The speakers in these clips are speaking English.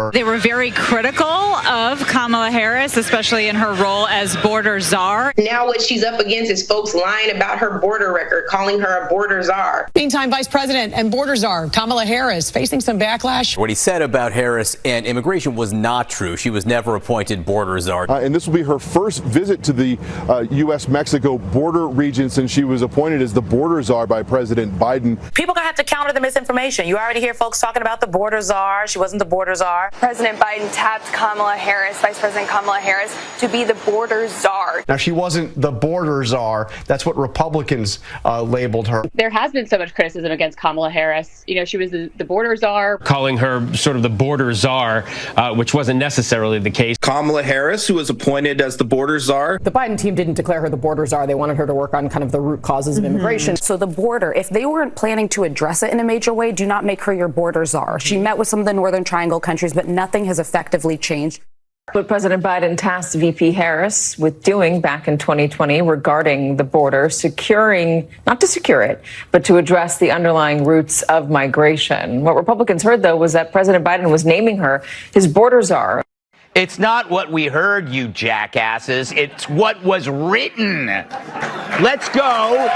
her. They were very critical of Kamala Harris, especially in her role as border czar. Now what she's up against is folks lying about her border record, calling her a border czar. Meantime, Vice President and border czar Kamala Harris facing some backlash. What he said about Harris and immigration was not true. She was never appointed border czar. And this will be her first visit to the U.S.-Mexico border region since she was appointed as the border czar by President Biden. People are going to have to counter the misinformation. You already hear folks talking about the border czar. She wasn't the border czar. President Biden tapped Kamala Harris, Vice President Kamala Harris, to be the border czar. Now, she wasn't the border czar. That's what Republicans labeled her. There has been so much criticism against Kamala Harris. You know, she was the border czar. Calling her sort of the border czar, which wasn't necessarily the case. Kamala Harris, who was appointed as the border czar. The Biden team didn't declare her the border czar. They wanted her to work on kind of the root causes of immigration. So the border, if they weren't planning to address it in a major way, do not make her your border czar. She met with some of the Northern Triangle countries, but nothing has effectively changed. What President Biden tasked VP Harris with doing back in 2020 regarding the border, securing, not to secure it, but to address the underlying roots of migration. What Republicans heard, though, was that President Biden was naming her his border czar. It's not what we heard, you jackasses. It's what was written. Let's go.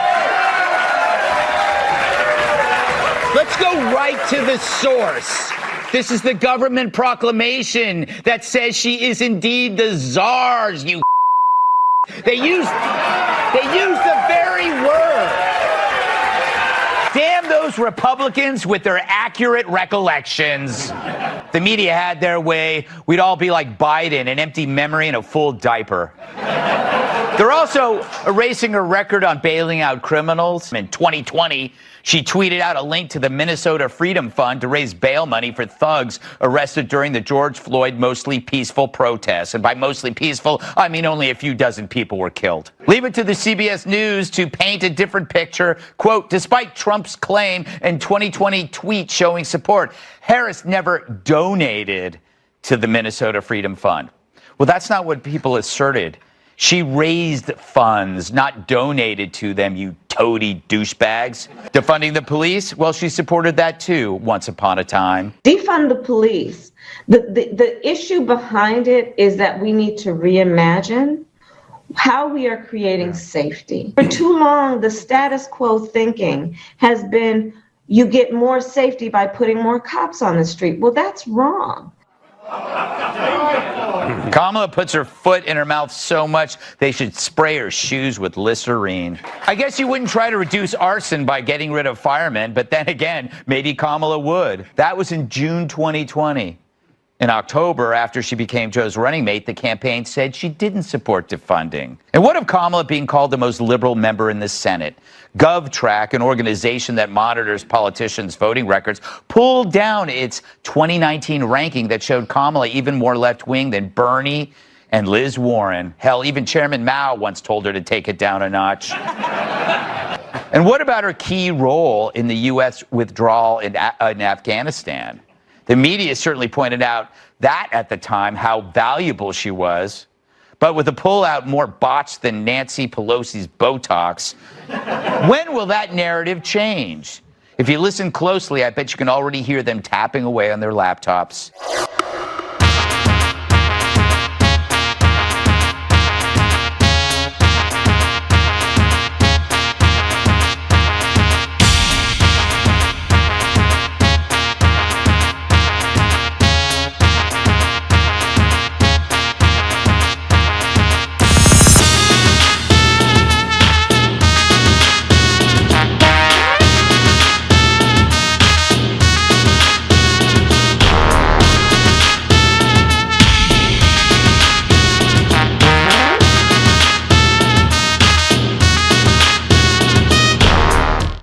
Let's go right to the source. This is the government proclamation that says she is indeed the czars, you. They used the very word. Damn those Republicans with their accurate recollections. The media had their way. We'd all be like Biden, an empty memory and a full diaper. They're also erasing her record on bailing out criminals. In 2020, she tweeted out a link to the Minnesota Freedom Fund to raise bail money for thugs arrested during the George Floyd mostly peaceful protests. And by mostly peaceful, I mean only a few dozen people were killed. Leave it to the CBS News to paint a different picture. Quote, despite Trump's claim and 2020 tweet showing support, Harris never donated to the Minnesota Freedom Fund. Well, that's not what people asserted. She raised funds, not donated to them, you toady douchebags. Defunding the police? Well, she supported that too, once upon a time. Defund the police. The issue behind it is that we need to reimagine how we are creating safety. For too long, the status quo thinking has been you get more safety by putting more cops on the street. Well, that's wrong. Kamala puts her foot in her mouth so much they should spray her shoes with Listerine. I guess you wouldn't try to reduce arson by getting rid of firemen, but then again, maybe Kamala would. That was in June 2020. In October, after she became Joe's running mate, the campaign said she didn't support defunding. And what of Kamala being called the most liberal member in the Senate? GovTrack, an organization that monitors politicians' voting records, pulled down its 2019 ranking that showed Kamala even more left-wing than Bernie and Liz Warren. Hell, even Chairman Mao once told her to take it down a notch. And what about her key role in the U.S. withdrawal in Afghanistan? The media certainly pointed out that at the time, how valuable she was. But with the pullout more botched than Nancy Pelosi's Botox, when will that narrative change? If you listen closely, I bet you can already hear them tapping away on their laptops.